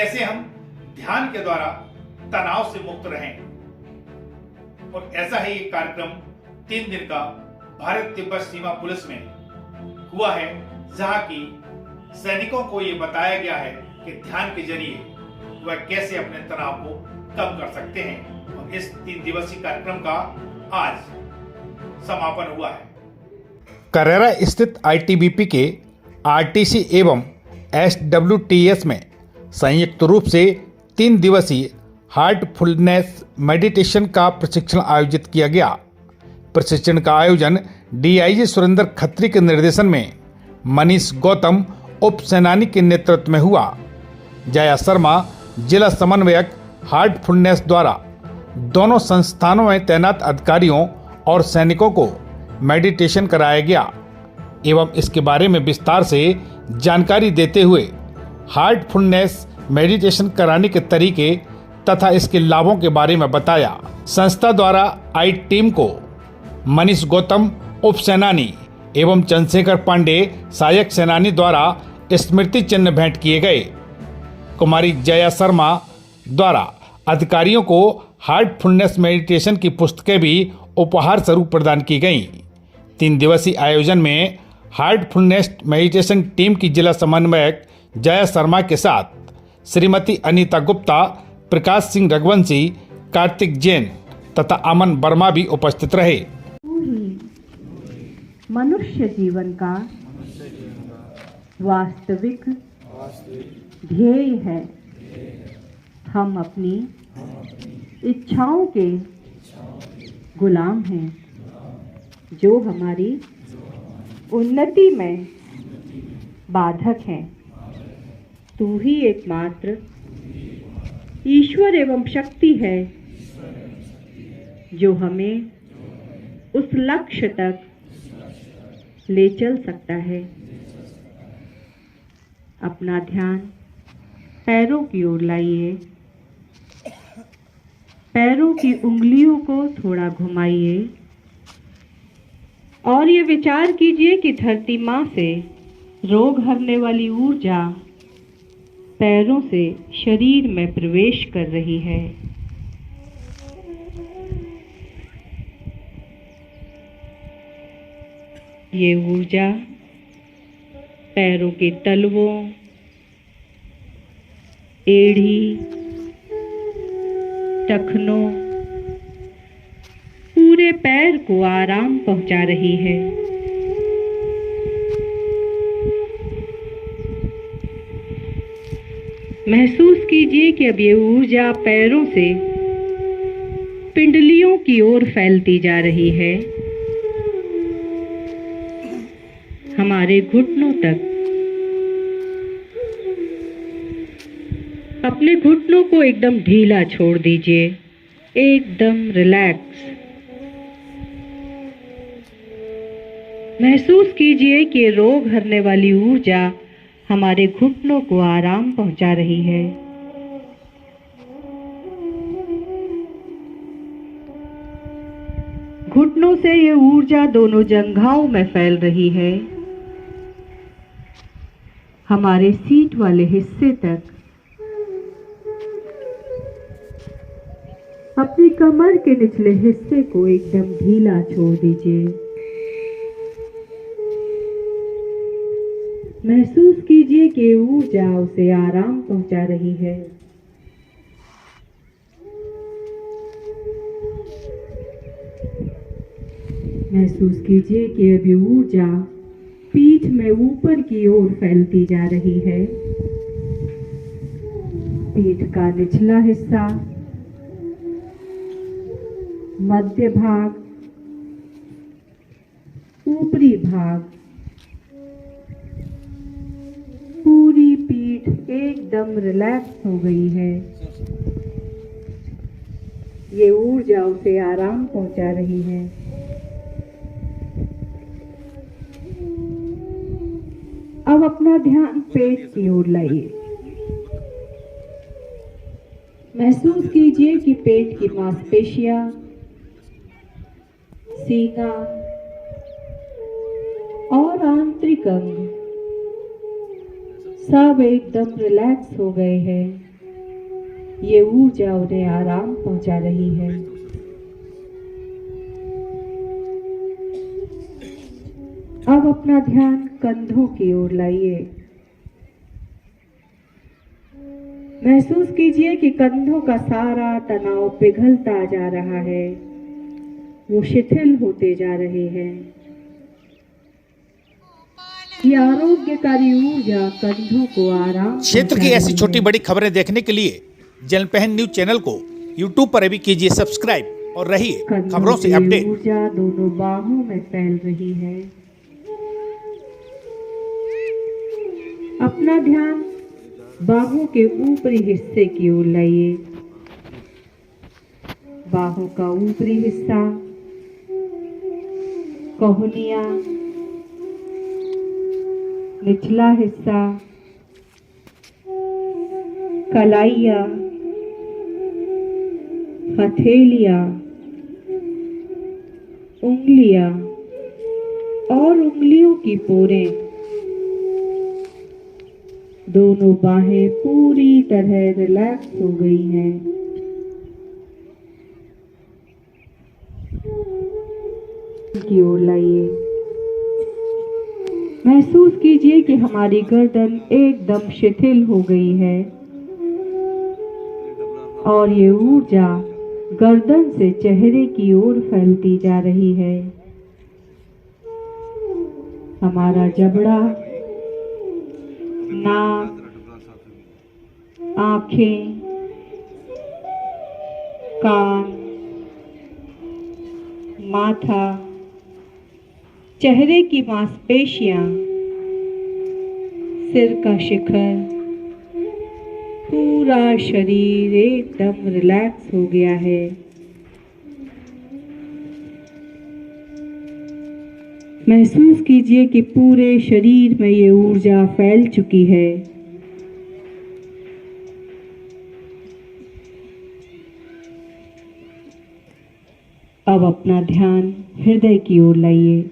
कैसे हम ध्यान के द्वारा तनाव से मुक्त रहें। और ऐसा ही एक कार्यक्रम 3 दिन का भारत तिब्बत सीमा पुलिस में हुआ है, जहां की सैनिकों को ये बताया गया है कि ध्यान के जरिए वह कैसे अपने तनाव को कम कर सकते हैं। और इस 3 दिवसीय कार्यक्रम का आज समापन हुआ है। करेरा स्थित आईटीबीपी के आरटीसी एवं एसडब्ल्यूटीएस में संयुक्त रूप से 3 दिवसीय हार्टफुलनेस मेडिटेशन का प्रशिक्षण आयोजित किया गया। प्रशिक्षण का आयोजन डीआईजी सुरेंद्र खत्री के निर्देशन में मनीष गौतम उप सेनानी के नेतृत्व में हुआ। जया शर्मा जिला समन्वयक हार्टफुलनेस द्वारा दोनों संस्थानों में तैनात अधिकारियों और सैनिकों को मेडिटेशन कराया गया एवं इसके बारे में विस्तार से जानकारी देते हुए हार्टफुलनेस मेडिटेशन कराने के तरीके तथा इसके लाभों के बारे में बताया। संस्था द्वारा आई टीम को मनीष गौतम उप सेनानी एवं चंद्रशेखर पांडे सहायक सेनानी द्वारा स्मृति चिन्ह भेंट किए गए। कुमारी जया शर्मा द्वारा अधिकारियों को हार्टफुलनेस मेडिटेशन की पुस्तकें भी उपहार स्वरूप प्रदान की गईं। 3 दिवसीय आयोजन में हार्टफुलनेस मेडिटेशन टीम की जिला समन्वयक जया शर्मा के साथ श्रीमती अनीता गुप्ता, प्रकाश सिंह रघुवंशी, कार्तिक जैन तथा अमन वर्मा भी उपस्थित रहे। मनुष्य जीवन का वास्तविक ध्येय है। हम अपनी इच्छाओं के गुलाम हैं, जो हमारी उन्नति में बाधक हैं। तू ही एकमात्र ईश्वर एवं शक्ति है, जो हमें उस लक्ष्य तक ले चल सकता है। अपना ध्यान पैरों की ओर लाइए। पैरों की उंगलियों को थोड़ा घुमाइए और ये विचार कीजिए कि धरती माँ से रोग हरने वाली ऊर्जा पैरों से शरीर में प्रवेश कर रही है। ये ऊर्जा पैरों के तलवों, एड़ी, टखनों, पूरे पैर को आराम पहुंचा रही है। महसूस कीजिए कि अब ये ऊर्जा पैरों से पिंडलियों की ओर फैलती जा रही है, हमारे घुटनों तक। अपने घुटनों को एकदम ढीला छोड़ दीजिए, एकदम रिलैक्स। महसूस कीजिए कि रोग हरने वाली ऊर्जा हमारे घुटनों को आराम पहुंचा रही है। घुटनों से ये ऊर्जा दोनों जंघाओं में फैल रही है, हमारे सीट वाले हिस्से तक। अपनी कमर के निचले हिस्से को एकदम ढीला छोड़ दीजिए। महसूस कीजिए कि ऊर्जा उसे आराम पहुंचा रही है। महसूस कीजिए कि अभी ऊर्जा पीठ में ऊपर की ओर फैलती जा रही है। पीठ का निचला हिस्सा, मध्य भाग, ऊपरी भाग, पूरी पीठ एकदम रिलैक्स हो गई है। ये ऊर्जा उसे आराम पहुंचा रही है। अब अपना ध्यान पेट की ओर लाइए। महसूस कीजिए कि पेट की मांसपेशियां, सीना और आंतरिक अंग सब एकदम रिलैक्स हो गए हैं। ये ऊर्जा उन्हें आराम पहुंचा रही है। अब अपना ध्यान कंधों की ओर लाइए। महसूस कीजिए कि कंधों का सारा तनाव पिघलता जा रहा है, वो शिथिल होते जा रहे हैं। ये आरोग्यकारी ऊर्जा कंधों को आराम क्षेत्र की पहुंचा ऐसी रही छोटी है। बड़ी खबरें देखने के लिए जनपहन न्यूज चैनल को यूट्यूब पर भी कीजिए सब्सक्राइब और रहिए कंधों खबरों से की अपडेट। ऊर्जा दोनों बाहों में फैल रही है। अपना ध्यान बाहों के ऊपरी हिस्से की ओर लाइए। बाहों का ऊपरी हिस्सा, कोहनियां, निचला हिस्सा, कलाइयां, हथेलियां, उंगलियां और उंगलियों की पोरें, दोनों बाहें पूरी तरह रिलैक्स हो गई हैं। की ओर लाइए। महसूस कीजिए कि हमारी गर्दन एकदम शिथिल हो गई है और ये ऊर्जा गर्दन से चेहरे की ओर फैलती जा रही है। हमारा जबड़ा, नाक, आंखें, कान, माथा, चेहरे की मांसपेशियां, सिर का शिखर, पूरा शरीर एकदम रिलैक्स हो गया है। महसूस कीजिए कि पूरे शरीर में ये ऊर्जा फैल चुकी है। अब अपना ध्यान हृदय की ओर लाइए।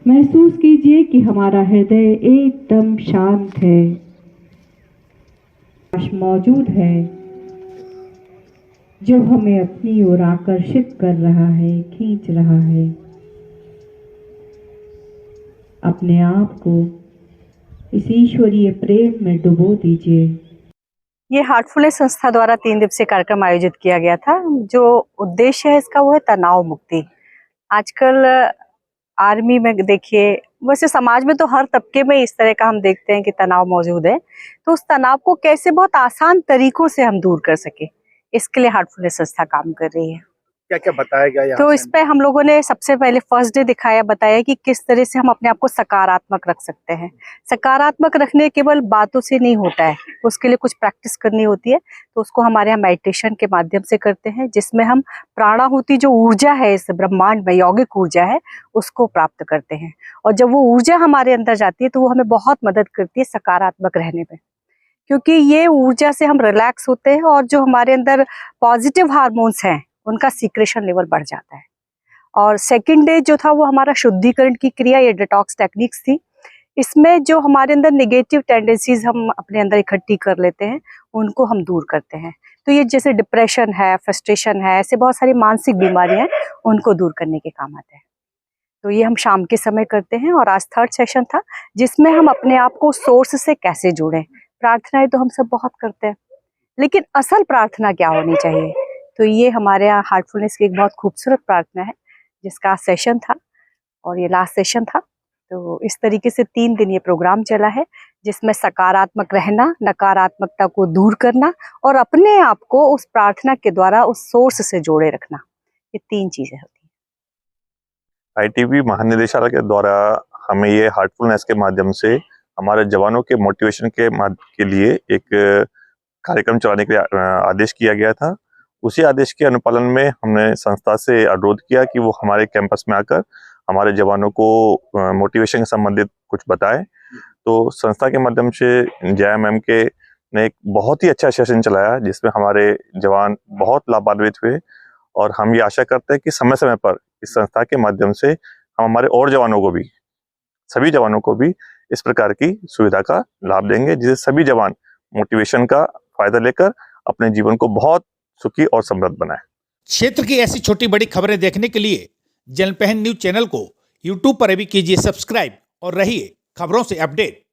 महसूस कीजिए कि हमारा हृदय एकदम शांत है, मौजूद है जो हमें अपनी ओर आकर्षित कर रहा है, खींच रहा है। अपने आप को इस ईश्वरीय प्रेम में डुबो दीजिए। ये हार्टफुलनेस संस्था द्वारा 3 दिवसीय कार्यक्रम आयोजित किया गया था। जो उद्देश्य है इसका वो है तनाव मुक्ति। आजकल आर्मी में देखिए, वैसे समाज में तो हर तबके में इस तरह का हम देखते हैं कि तनाव मौजूद है। तो उस तनाव को कैसे बहुत आसान तरीकों से हम दूर कर सके, इसके लिए हार्टफुलनेस संस्था काम कर रही है। क्या क्या बताया गया तो इस पे हम लोगों ने सबसे पहले फर्स्ट डे बताया कि किस तरह से हम अपने आप को सकारात्मक रख सकते हैं। सकारात्मक रखने केवल बातों से नहीं होता है, उसके लिए कुछ प्रैक्टिस करनी होती है। तो उसको हमारे यहाँ मेडिटेशन के माध्यम से करते हैं, जिसमें हम प्राणाहुति जो ऊर्जा है इस ब्रह्मांड में, यौगिक ऊर्जा है, उसको प्राप्त करते हैं। और जब वो ऊर्जा हमारे अंदर जाती है तो वो हमें बहुत मदद करती है सकारात्मक रहने में, क्योंकि ये ऊर्जा से हम रिलैक्स होते हैं और जो हमारे अंदर पॉजिटिव हार्मोन्स हैं उनका सीक्रेशन लेवल बढ़ जाता है। और सेकंड डे जो था वो हमारा शुद्धिकरण की क्रिया, ये डिटॉक्स टेक्निक्स थी। इसमें जो हमारे अंदर नेगेटिव टेंडेंसीज हम अपने अंदर इकट्ठी कर लेते हैं, उनको हम दूर करते हैं। तो ये जैसे डिप्रेशन है, फ्रस्ट्रेशन है, ऐसे बहुत सारी मानसिक बीमारियां हैं, उनको दूर करने के काम आते हैं। तो ये हम शाम के समय करते हैं। और आज थर्ड सेशन था जिसमें हम अपने आप को सोर्स से कैसे जोड़ें। प्रार्थनाएं तो हम सब बहुत करते हैं, लेकिन असल प्रार्थना क्या होनी चाहिए, तो ये हमारे यहाँ हार्टफुलनेस की एक बहुत खूबसूरत प्रार्थना है जिसका सेशन था और ये लास्ट सेशन था। तो इस तरीके से 3 दिन ये प्रोग्राम चला है, जिसमें सकारात्मक रहना, नकारात्मकता को दूर करना और अपने आप को उस प्रार्थना के द्वारा उस सोर्स से जोड़े रखना, ये 3 चीजें होती हैं। आईटीबी महानिदेशालय के द्वारा हमें ये हार्टफुलनेस के माध्यम से हमारे जवानों के मोटिवेशन के लिए एक कार्यक्रम चलाने के लिए आदेश किया गया था। उसी आदेश के अनुपालन में हमने संस्था से अनुरोध किया कि वो हमारे कैंपस में आकर हमारे जवानों को मोटिवेशन से संबंधित कुछ बताएं। तो संस्था के माध्यम से जया मैम के ने एक बहुत ही अच्छा सेशन चलाया, जिसमें हमारे जवान बहुत लाभान्वित हुए। और हम ये आशा करते हैं कि समय समय पर इस संस्था के माध्यम से हम हमारे और जवानों को भी, सभी जवानों को भी इस प्रकार की सुविधा का लाभ देंगे, जिससे सभी जवान मोटिवेशन का फायदा लेकर अपने जीवन को बहुत सुखी और समृद्ध बनाएं। क्षेत्र की ऐसी छोटी बड़ी खबरें देखने के लिए जनपहन न्यूज चैनल को यूट्यूब पर भी कीजिए सब्सक्राइब और रहिए खबरों से अपडेट।